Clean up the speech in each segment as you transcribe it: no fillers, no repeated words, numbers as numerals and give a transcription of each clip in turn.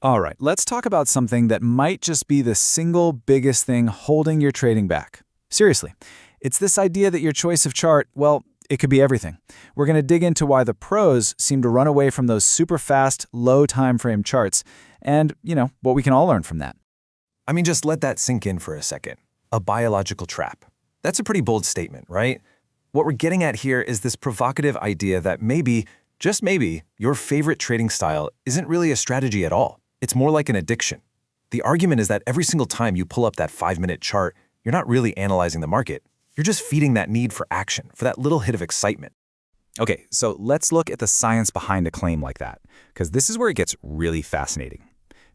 All right, let's talk about something that might just be the single biggest thing holding your trading back. Seriously, it's this idea that your choice of chart, well, it could be everything. We're going to dig into why the pros seem to run away from those super fast, low time frame charts, and, what we can all learn from that. I mean, just let that sink in for a second. A biological trap. That's a pretty bold statement, right? What we're getting at here is this provocative idea that maybe, just maybe, your favorite trading style isn't really a strategy at all. It's more like an addiction. The argument is that every single time you pull up that 5-minute chart, you're not really analyzing the market. You're just feeding that need for action, for that little hit of excitement. Okay, so let's look at the science behind a claim like that, because this is where it gets really fascinating.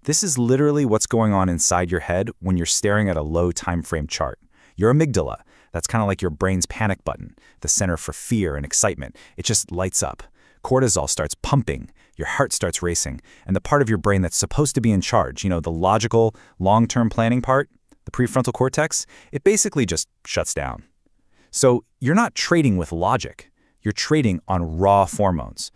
This is literally what's going on inside your head when you're staring at a low time frame chart. Your amygdala, that's kind of like your brain's panic button, the center for fear and excitement. It just lights up. Cortisol starts pumping, your heart starts racing, and the part of your brain that's supposed to be in charge, the logical, long-term planning part, the prefrontal cortex, it basically just shuts down. So you're not trading with logic. You're trading on raw hormones.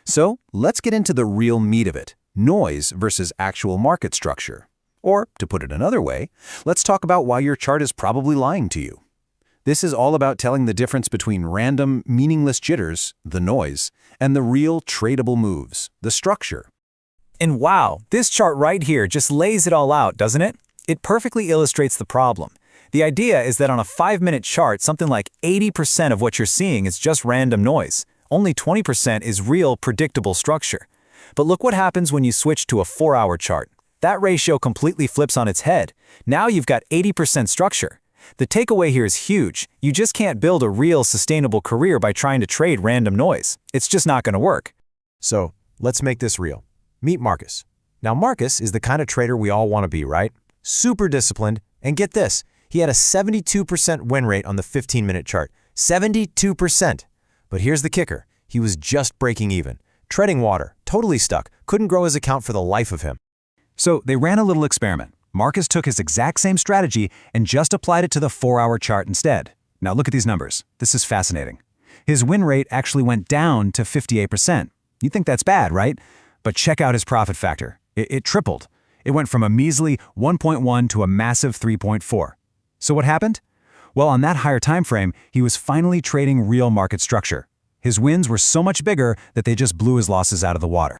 So let's get into the real meat of it, noise versus actual market structure. Or, to put it another way, let's talk about why your chart is probably lying to you. This is all about telling the difference between random, meaningless jitters, the noise, and the real tradable moves, the structure. And wow, this chart right here just lays it all out, doesn't it? It perfectly illustrates the problem. The idea is that on a 5-minute chart, something like 80% of what you're seeing is just random noise. Only 20% is real, predictable structure. But look what happens when you switch to a 4-hour chart. That ratio completely flips on its head. Now you've got 80% structure. The takeaway here is huge. You just can't build a real, sustainable career by trying to trade random noise. It's just not going to work. So, let's make this real. Meet Marcus. Now, Marcus is the kind of trader we all want to be, right? Super disciplined, and get this, he had a 72% win rate on the 15-minute chart. 72%! But here's the kicker. He was just breaking even. Treading water, totally stuck, couldn't grow his account for the life of him. So they ran a little experiment. Marcus took his exact same strategy and just applied it to the 4-hour chart instead. Now look at these numbers. This is fascinating. His win rate actually went down to 58%. You'd think that's bad, right? But check out his profit factor. It tripled. It went from a measly 1.1 to a massive 3.4. So what happened? Well, on that higher time frame, he was finally trading real market structure. His wins were so much bigger that they just blew his losses out of the water.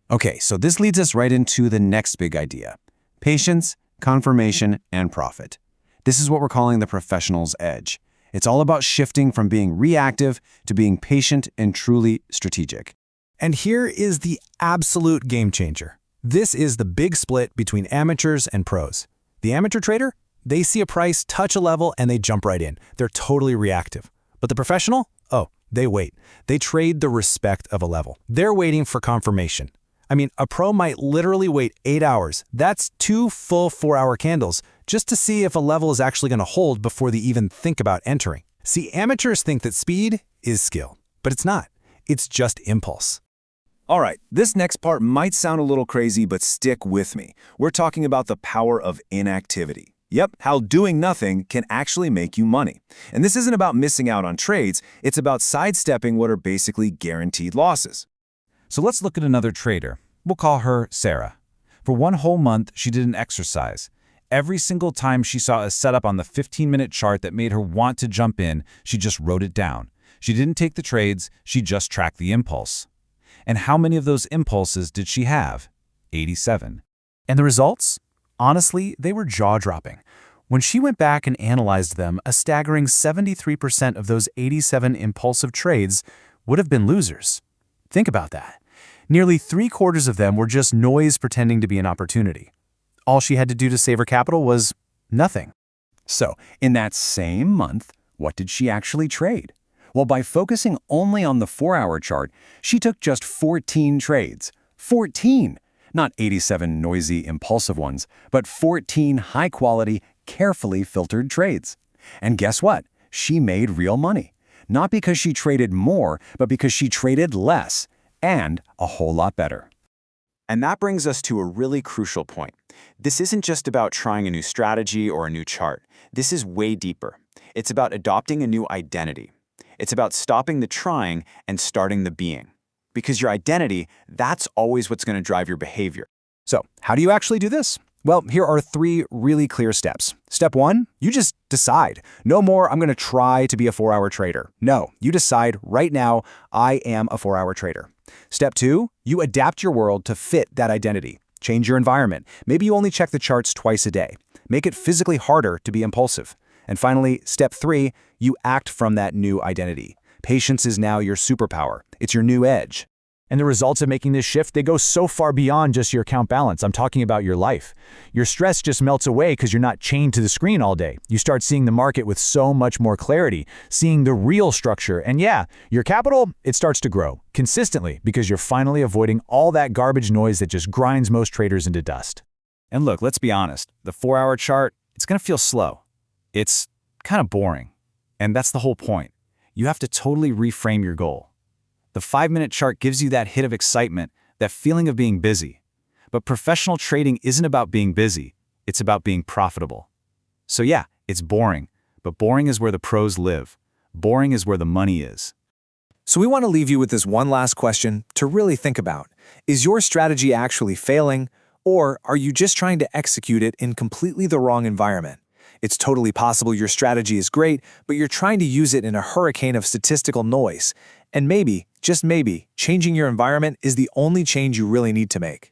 Okay, so this leads us right into the next big idea. Patience, confirmation, and profit. This is what we're calling the professional's edge. It's all about shifting from being reactive to being patient and truly strategic. And here is the absolute game changer. This is the big split between amateurs and pros. The amateur trader, they see a price, touch a level, and they jump right in. They're totally reactive. But the professional? Oh, they wait. They trade the respect of a level. They're waiting for confirmation. I mean, a pro might literally wait 8 hours. That's 2 full 4-hour candles just to see if a level is actually going to hold before they even think about entering. See, amateurs think that speed is skill, but it's not. It's just impulse. All right, this next part might sound a little crazy, but stick with me. We're talking about the power of inactivity. Yep, how doing nothing can actually make you money. And this isn't about missing out on trades, it's about sidestepping what are basically guaranteed losses. So let's look at another trader. We'll call her Sarah. For 1 whole month, she didn't exercise. Every single time she saw a setup on the 15-minute chart that made her want to jump in, she just wrote it down. She didn't take the trades, she just tracked the impulse. And how many of those impulses did she have? 87. And the results? Honestly, they were jaw-dropping. When she went back and analyzed them, a staggering 73% of those 87 impulsive trades would have been losers. Think about that. Nearly 3/4 of them were just noise pretending to be an opportunity. All she had to do to save her capital was nothing. So, in that same month, what did she actually trade? Well, by focusing only on the 4-hour chart, she took just 14 trades. 14! Not 87 noisy, impulsive ones, but 14 high-quality, carefully filtered trades. And guess what? She made real money. Not because she traded more, but because she traded less, and a whole lot better. And that brings us to a really crucial point. This isn't just about trying a new strategy or a new chart. This is way deeper. It's about adopting a new identity. It's about stopping the trying and starting the being. Because your identity, that's always what's going to drive your behavior. So, how do you actually do this? Well, here are 3 really clear steps. Step 1, you just decide. No more, I'm going to try to be a 4-hour trader. No, you decide right now, I am a 4-hour trader. Step 2, you adapt your world to fit that identity. Change your environment. Maybe you only check the charts twice a day. Make it physically harder to be impulsive. And finally, step 3, you act from that new identity. Patience is now your superpower. It's your new edge. And the results of making this shift, they go so far beyond just your account balance. I'm talking about your life. Your stress just melts away because you're not chained to the screen all day. You start seeing the market with so much more clarity, seeing the real structure. And yeah, your capital, it starts to grow consistently because you're finally avoiding all that garbage noise that just grinds most traders into dust. And look, let's be honest. The 4-hour chart, it's going to feel slow. It's kind of boring. And that's the whole point. You have to totally reframe your goal. The 5-minute chart gives you that hit of excitement, that feeling of being busy. But professional trading isn't about being busy, it's about being profitable. So yeah, it's boring, but boring is where the pros live. Boring is where the money is. So we want to leave you with this one last question to really think about. Is your strategy actually failing, or are you just trying to execute it in completely the wrong environment? It's totally possible your strategy is great, but you're trying to use it in a hurricane of statistical noise. And maybe, just maybe, changing your environment is the only change you really need to make.